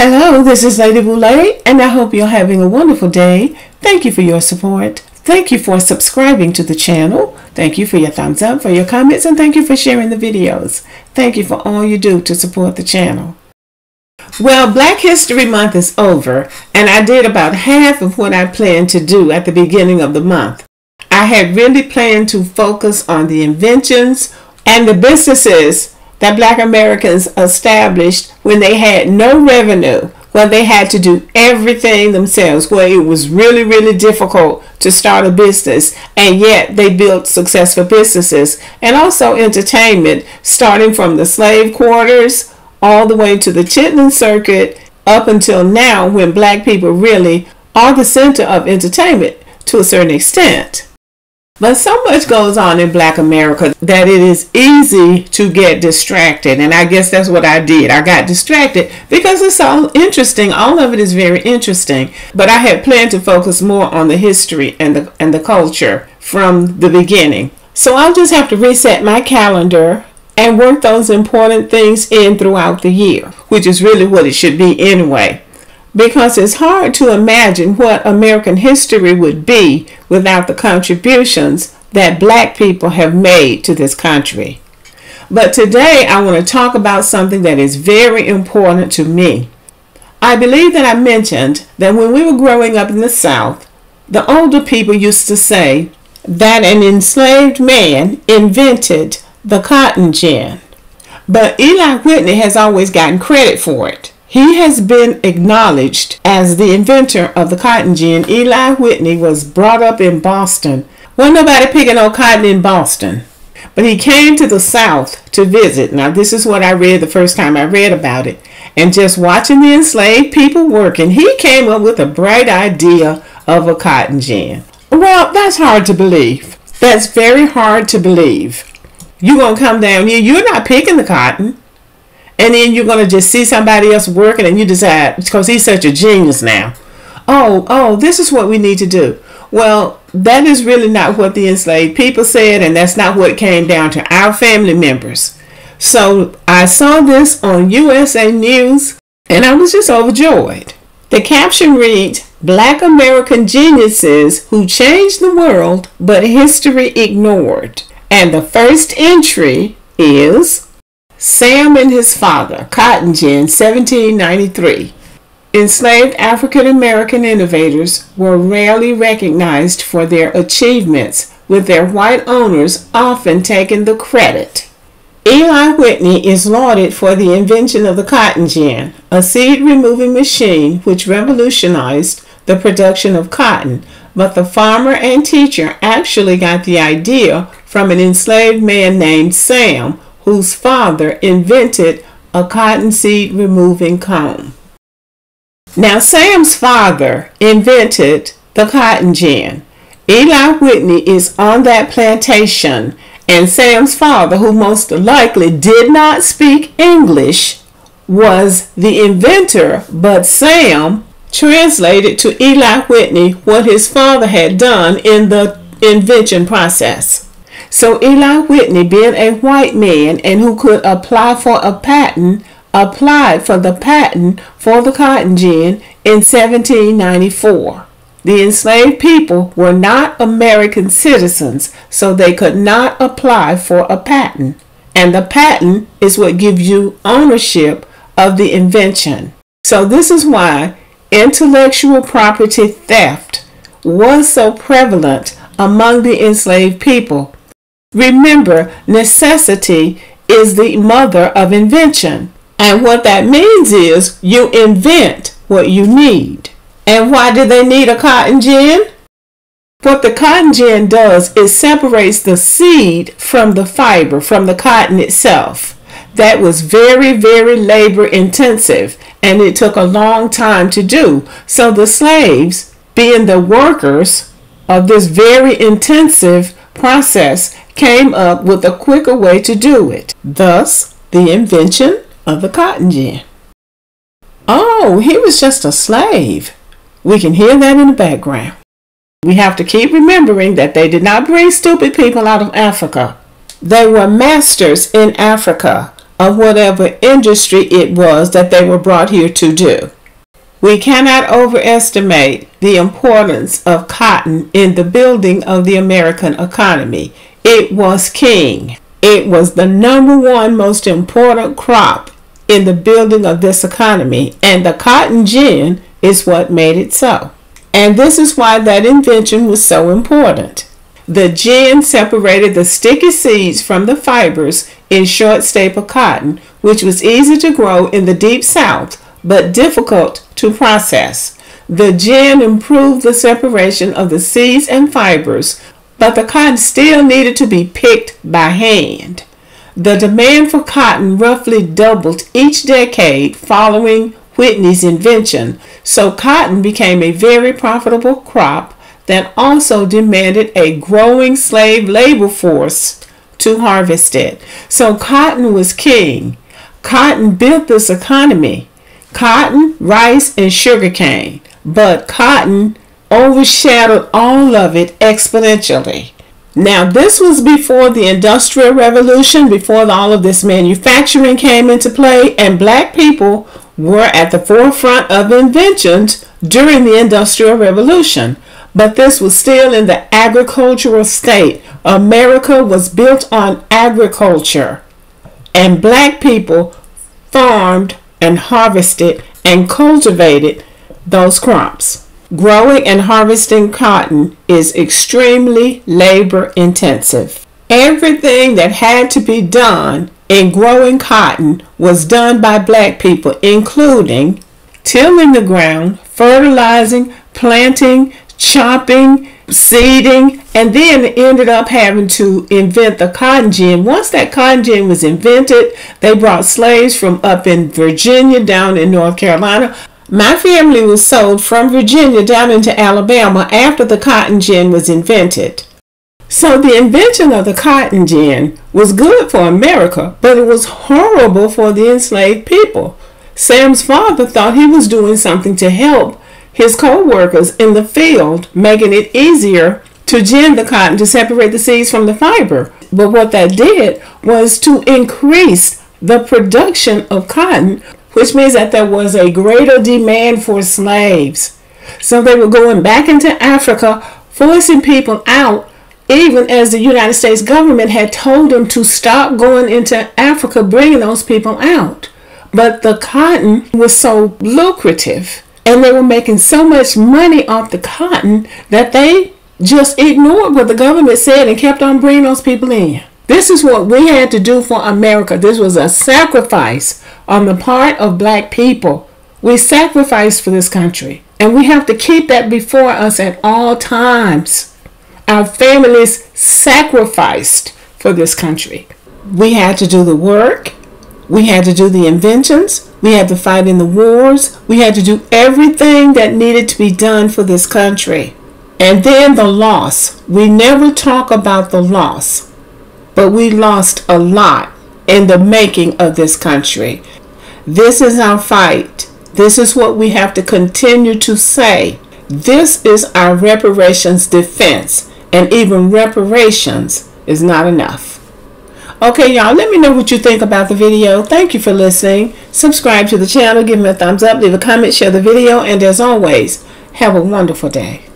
Hello, this is Lady Boulay, and I hope you're having a wonderful day. Thank you for your support. Thank you for subscribing to the channel. Thank you for your thumbs up, for your comments, and thank you for sharing the videos. Thank you for all you do to support the channel. Well, Black History Month is over, and I did about half of what I planned to do at the beginning of the month. I had really planned to focus on the inventions and the businesses that Black Americans established when they had no revenue, when they had to do everything themselves, where it was really, really difficult to start a business, and yet they built successful businesses. And also entertainment, starting from the slave quarters all the way to the Chitlin Circuit up until now, when Black people really are the center of entertainment to a certain extent. But so much goes on in Black America that it is easy to get distracted. And I guess that's what I did. I got distracted because it's all interesting. All of it is very interesting. But I had planned to focus more on the history and the culture from the beginning. So I'll just have to reset my calendar and work those important things in throughout the year, which is really what it should be anyway. Because it's hard to imagine what American history would be without the contributions that Black people have made to this country. But today I want to talk about something that is very important to me. I believe that I mentioned that when we were growing up in the South, the older people used to say that an enslaved man invented the cotton gin. But Eli Whitney has always gotten credit for it. He has been acknowledged as the inventor of the cotton gin. Eli Whitney was brought up in Boston. Wasn't nobody picking no cotton in Boston. But he came to the South to visit. Now, this is what I read the first time I read about it. And just watching the enslaved people working, he came up with a bright idea of a cotton gin. Well, that's hard to believe. That's very hard to believe. You're going to come down here. You're not picking the cotton. And then you're going to just see somebody else working and you decide, because he's such a genius now, oh, this is what we need to do. Well, that is really not what the enslaved people said, and that's not what it came down to our family members. So I saw this on USA News, and I was just overjoyed. The caption reads, "Black American geniuses who changed the world, but history ignored." And the first entry is Sam and his father, cotton gin, 1793. Enslaved African American innovators were rarely recognized for their achievements, with their white owners often taking the credit. Eli Whitney is lauded for the invention of the cotton gin, a seed-removing machine which revolutionized the production of cotton, but the farmer and teacher actually got the idea from an enslaved man named Sam, whose father invented a cottonseed removing comb. Now, Sam's father invented the cotton gin. Eli Whitney is on that plantation, and Sam's father, who most likely did not speak English, was the inventor, but Sam translated to Eli Whitney what his father had done in the invention process. So Eli Whitney, being a white man and who could apply for a patent, applied for the patent for the cotton gin in 1794. The enslaved people were not American citizens, so they could not apply for a patent. And the patent is what gives you ownership of the invention. So this is why intellectual property theft was so prevalent among the enslaved people. Remember, necessity is the mother of invention. And what that means is you invent what you need. And why do they need a cotton gin? What the cotton gin does is separates the seed from the fiber, from the cotton itself. That was very, very labor intensive, and it took a long time to do. So the slaves, being the workers of this very intensive process, came up with a quicker way to do it. Thus, the invention of the cotton gin. Oh, he was just a slave. We can hear that in the background. We have to keep remembering that they did not bring stupid people out of Africa. They were masters in Africa. of whatever industry it was that they were brought here to do. We cannot overestimate the importance of cotton in the building of the American economy. It was king. It was the #1 most important crop in the building of this economy, and the cotton gin is what made it so. And this is why that invention was so important. The gin separated the sticky seeds from the fibers in short staple cotton, which was easy to grow in the deep south, but difficult to process. The gin improved the separation of the seeds and fibers, but the cotton still needed to be picked by hand. The demand for cotton roughly doubled each decade following Whitney's invention, so cotton became a very profitable crop that also demanded a growing slave labor force to harvest it. So cotton was king. Cotton built this economy. Cotton, rice, and sugarcane. But cotton overshadowed all of it exponentially. Now, this was before the Industrial Revolution, before all of this manufacturing came into play, and black people were at the forefront of inventions during the Industrial Revolution. But this was still in the agricultural state. America was built on agriculture, and black people farmed and harvested and cultivated those crops. Growing and harvesting cotton is extremely labor intensive. Everything that had to be done in growing cotton was done by black people, including tilling the ground, fertilizing, planting, chopping, seeding, and then ended up having to invent the cotton gin. Once that cotton gin was invented, they brought slaves from up in Virginia down in North Carolina. My family was sold from Virginia down into Alabama after the cotton gin was invented. So the invention of the cotton gin was good for America, but it was horrible for the enslaved people. Sam's father thought he was doing something to help his co-workers in the field, making it easier to gin the cotton to separate the seeds from the fiber. But what that did was to increase the production of cotton, which means that there was a greater demand for slaves. So they were going back into Africa, forcing people out, even as the United States government had told them to stop going into Africa, bringing those people out. But the cotton was so lucrative, and they were making so much money off the cotton that they just ignored what the government said and kept on bringing those people in. This is what we had to do for America. This was a sacrifice on the part of black people. We sacrificed for this country, and we have to keep that before us at all times. Our families sacrificed for this country. We had to do the work. We had to do the inventions. We had to fight in the wars. We had to do everything that needed to be done for this country. And then the loss. We never talk about the loss, but we lost a lot in the making of this country. This is our fight. This is what we have to continue to say. This is our reparations defense. And even reparations is not enough. Okay, y'all, let me know what you think about the video. Thank you for listening. Subscribe to the channel, give me a thumbs up, leave a comment, share the video, and as always, have a wonderful day.